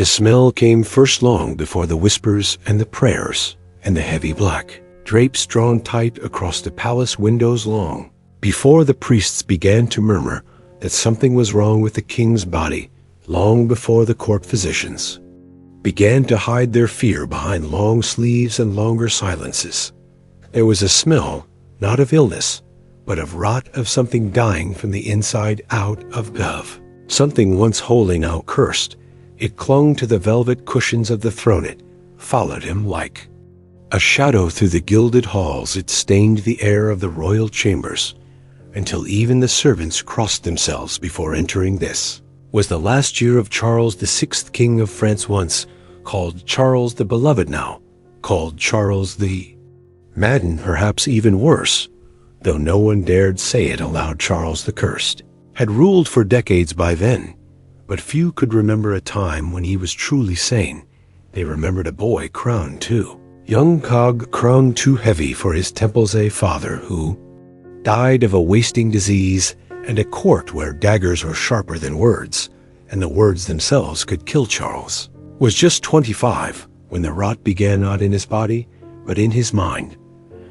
The smell came first long before the whispers and the prayers and the heavy black drapes drawn tight across the palace windows long before the priests began to murmur that something was wrong with the king's body, long before the court physicians began to hide their fear behind long sleeves and longer silences. There was a smell, not of illness, but of rot, of something dying from the inside out of Gov. Something once holy, now cursed. It clung to the velvet cushions of the throne. It followed him like a shadow through the gilded halls. It stained the air of the royal chambers, until even the servants crossed themselves before entering. This was the last year of Charles the Sixth, King of France, once called Charles the Beloved, now called Charles the Madden, perhaps even worse, though no one dared say it aloud. Charles the Cursed had ruled for decades by then, but few could remember a time when he was truly sane. They remembered a boy crowned too, young Cog, crowned too heavy for his temples, a father who died of a wasting disease, and a court where daggers were sharper than words, and the words themselves could kill. Charles was just 25 when the rot began, not in his body, but in his mind.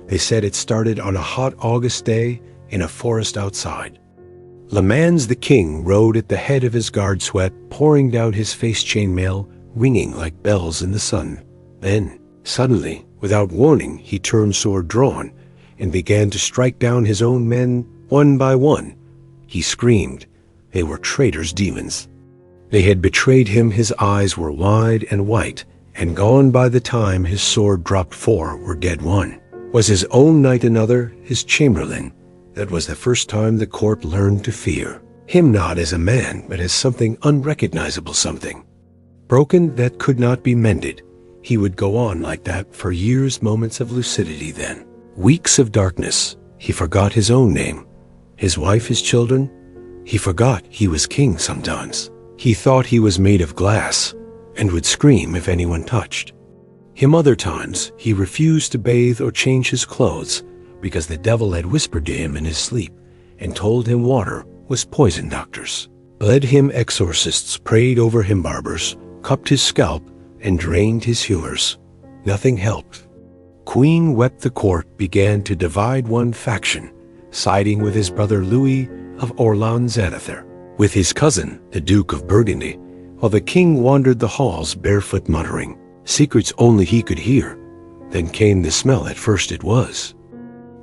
They said it started on a hot August day in a forest outside. Le Mans the king rode at the head of his guard, sweat pouring down his face, chainmail ringing like bells in the sun. Then, suddenly, without warning, he turned, sword drawn, and began to strike down his own men one by one. He screamed. They were traitors, demons. They had betrayed him. His eyes were wide and white, and gone by the time his sword dropped. 4 were dead. 1 was his own knight, another his chamberlain. That was the first time the court learned to fear him, not as a man, but as something unrecognizable, something broken that could not be mended. He would go on like that for years, moments of lucidity, then weeks of darkness. He forgot his own name, his wife, his children. He forgot he was king sometimes. He thought he was made of glass and would scream if anyone touched him. Other times he refused to bathe or change his clothes because the devil had whispered to him in his sleep and told him water was poison. Doctors bled him, exorcists prayed over him, barbers cupped his scalp and drained his humors. Nothing helped. Queen wept. The court began to divide, one faction siding with his brother Louis of Orleans-Zadather, with his cousin, the Duke of Burgundy, while the king wandered the halls barefoot, muttering secrets only he could hear. Then came the smell. At first it was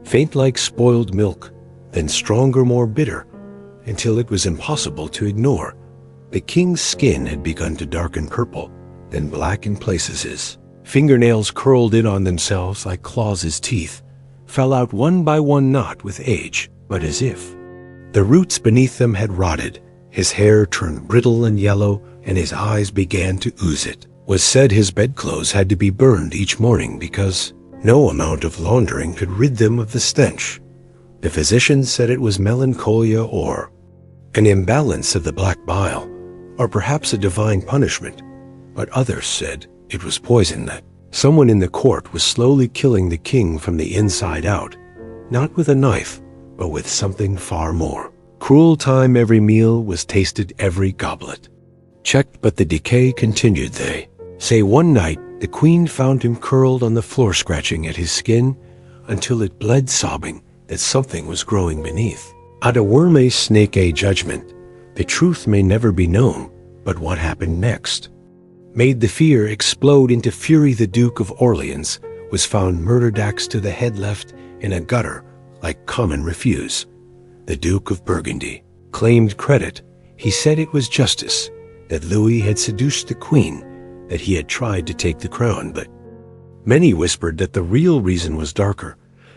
faint like spoiled milk, then stronger, more bitter, until it was impossible to ignore. The king's skin had begun to darken purple, then black in places. His fingernails curled in on themselves like claws. His teeth fell out one by one, not with age, but as if the roots beneath them had rotted. His hair turned brittle and yellow, and his eyes began to ooze. It was said his bedclothes had to be burned each morning because no amount of laundering could rid them of the stench. The physicians said it was melancholia, or an imbalance of the black bile, or perhaps a divine punishment, but others said it was poison, that someone in the court was slowly killing the king from the inside out, not with a knife, but with something far more cruel. Time every meal was tasted, every goblet checked, but the decay continued. They say one night the queen found him curled on the floor, scratching at his skin until it bled, sobbing that something was growing beneath. Out a worm, a snake, a judgment. The truth may never be known, but what happened next made the fear explode into fury. The Duke of Orleans was found murdered, axe to the head, left in a gutter like common refuse. The Duke of Burgundy claimed credit. He said it was justice, that Louis had seduced the queen, that he had tried to take the crown, but many whispered that the real reason was darker,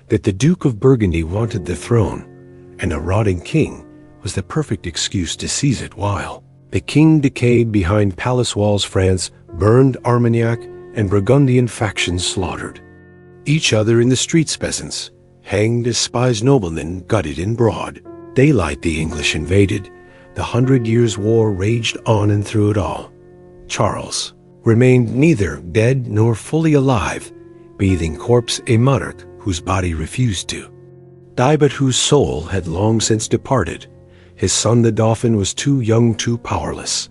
that the Duke of Burgundy wanted the throne, and a rotting king was the perfect excuse to seize it. While the king decayed behind palace walls, France burned, Armagnac and Burgundian factions slaughtered each other in the streets, peasants hanged as spies, noblemen gutted in broad daylight. The English invaded. The 100 Years' War raged on, and through it all, Charles remained neither dead nor fully alive, bathing corpse, a monarch whose body refused to die, but whose soul had long since departed. His son, the Dauphin, was too young, too powerless.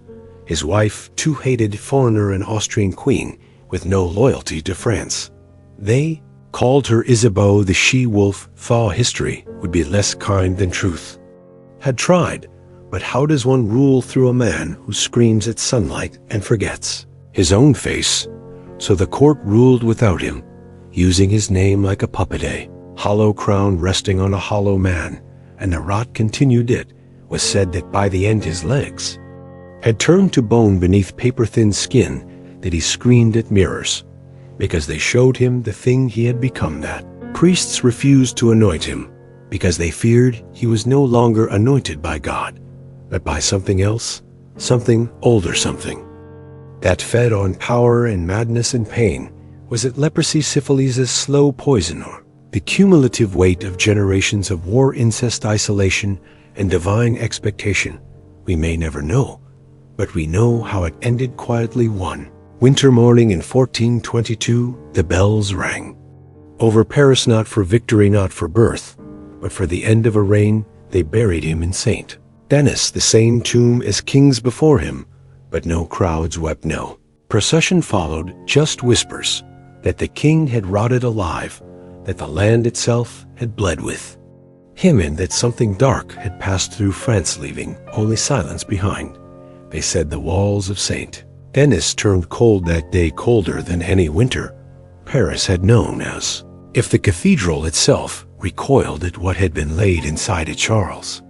His wife, too hated foreigner and Austrian queen with no loyalty to France. They called her Isabeau the she-wolf. Thought history would be less kind than truth. Had tried, but how does one rule through a man who screams at sunlight and forgets his own face? So the court ruled without him, using his name like a puppet, hollow crown resting on a hollow man, and the rot continued. It was said that by the end his legs had turned to bone beneath paper-thin skin, that he screamed at mirrors, because they showed him the thing he had become. That priests refused to anoint him, because they feared he was no longer anointed by God, but by something else, something older, something that fed on power and madness and pain. Was it leprosy, syphilis, slow poison, or the cumulative weight of generations of war, incest, isolation, and divine expectation? We may never know, but we know how it ended quietly. One winter morning in 1422, the bells rang over Paris, not for victory, not for birth, but for the end of a reign. They buried him in St. Denis, the same tomb as kings before him, but no crowds wept, no procession followed, just whispers that the king had rotted alive, that the land itself had bled with him, and that something dark had passed through France, leaving only silence behind. They said the walls of St. Denis turned cold that day, colder than any winter Paris had known, as if the cathedral itself recoiled at what had been laid inside it. Charles,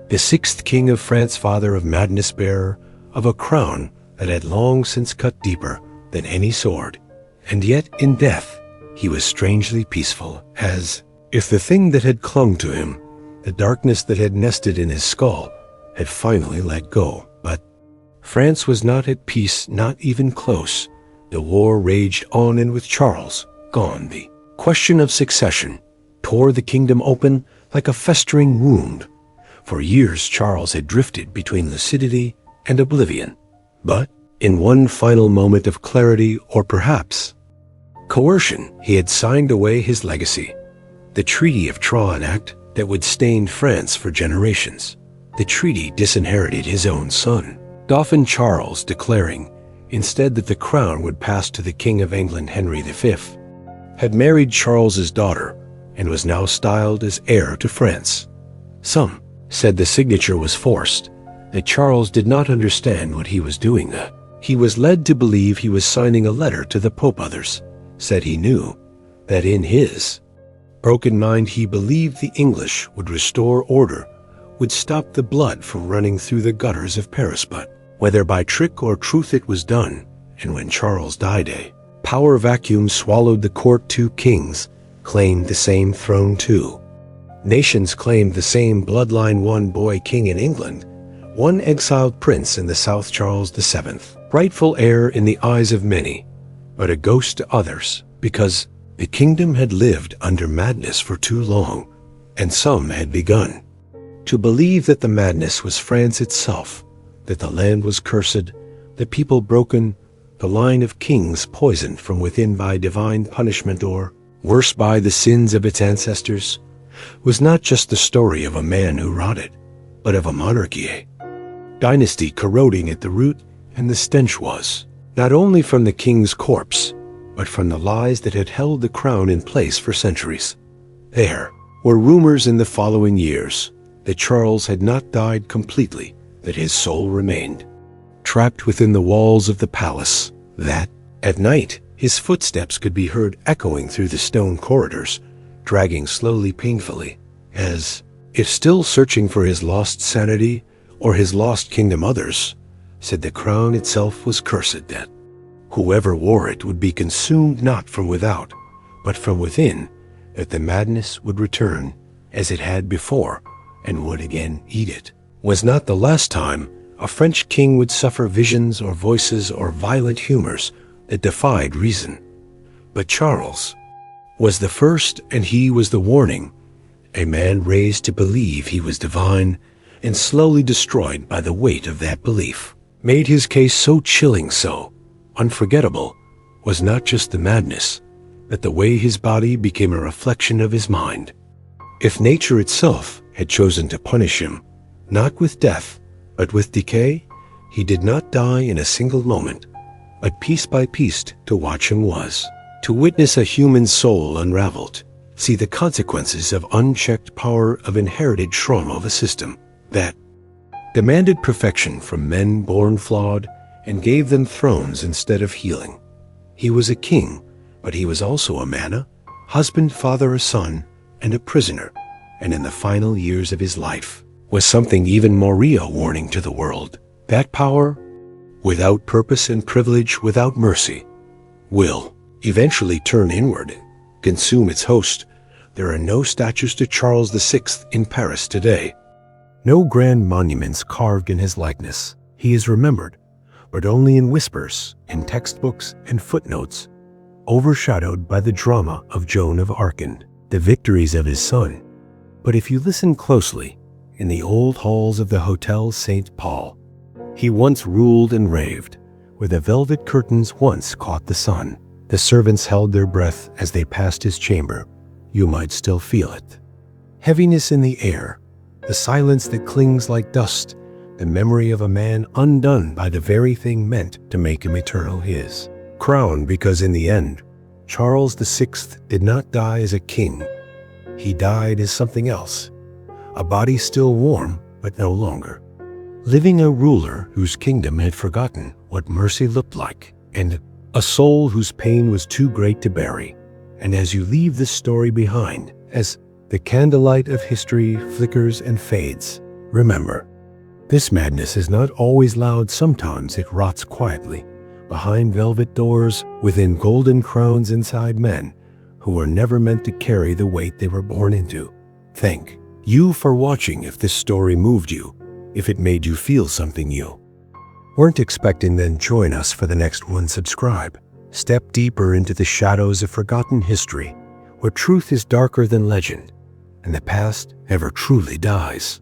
the sixth king of France, father of madness, bearer of a crown that had long since cut deeper than any sword, and yet in death he was strangely peaceful, as if the thing that had clung to him, the darkness that had nested in his skull, had finally let go. But France was not at peace, not even close. The war raged on, and with Charles gone, the question of succession tore the kingdom open like a festering wound. For years Charles had drifted between lucidity and oblivion, but in one final moment of clarity, or perhaps coercion, he had signed away his legacy, the Treaty of Troyes, an act that would stain France for generations. The treaty disinherited his own son, Dauphin Charles, declaring instead that the crown would pass to the King of England. Henry V had married Charles's daughter and was now styled as heir to France. Some said the signature was forced, that Charles did not understand what he was doing, that he was led to believe he was signing a letter to the Pope. Others said he knew that in his broken mind he believed the English would restore order, would stop the blood from running through the gutters of Paris. But whether by trick or truth, it was done, and when Charles died, a power vacuum swallowed the court. Two kings claimed the same throne, two nations claimed the same bloodline, one boy king in England, one exiled prince in the south. Charles VII, rightful heir in the eyes of many, but a ghost to others, because the kingdom had lived under madness for too long, and some had begun to believe that the madness was France itself, that the land was cursed, the people broken, the line of kings poisoned from within by divine punishment, or worse, by the sins of its ancestors. Was not just the story of a man who rotted, but of a monarchy, a dynasty corroding at the root, and the stench was not only from the king's corpse, but from the lies that had held the crown in place for centuries. There were rumors in the following years that Charles had not died completely, that his soul remained trapped within the walls of the palace, that at night his footsteps could be heard echoing through the stone corridors, dragging slowly, painfully, as if still searching for his lost sanity or his lost kingdom. Others said the crown itself was cursed, that whoever wore it would be consumed not from without, but from within, that the madness would return as it had before, and would again eat it. Was not the last time a French king would suffer visions or voices or violent humors that defied reason. But Charles was the first, and he was the warning, a man raised to believe he was divine and slowly destroyed by the weight of that belief. Made his case so chilling, so unforgettable, was not just the madness, but the way his body became a reflection of his mind. If nature itself had chosen to punish him, not with death, but with decay, He did not die in a single moment, but piece by piece to watch him was, to witness a human soul unraveled, see the consequences of unchecked power of inherited trauma of a system that demanded perfection from men born flawed and gave them thrones instead of healing. He was a king, but he was also a man, husband, father, a son, and a prisoner, and in the final years of his life was something even more real warning to the world. That power, without purpose and privilege, without mercy, will eventually turn inward, consume its host. There are no statues to Charles VI in Paris today. No grand monuments carved in his likeness. He is remembered, but only in whispers, in textbooks and footnotes, overshadowed by the drama of Joan of Arc and the victories of his son. But if you listen closely, in the old halls of the Hotel St. Paul, he once ruled and raved, where the velvet curtains once caught the sun. The servants held their breath as they passed his chamber. You might still feel it. Heaviness in the air, the silence that clings like dust, the memory of a man undone by the very thing meant to make him eternal his crown, because in the end, Charles VI did not die as a king. He died as something else, a body still warm, but no longer, living a ruler whose kingdom had forgotten what mercy looked like, and a soul whose pain was too great to bury. And as you leave this story behind, as the candlelight of history flickers and fades, remember, this madness is not always loud. Sometimes it rots quietly, behind velvet doors, within golden crowns, inside men who were never meant to carry the weight they were born into. Thank you for watching. If this story moved you, if it made you feel something you weren't expecting, then join us for the next one. Subscribe. Step deeper into the shadows of forgotten history, where truth is darker than legend, and the past never truly dies.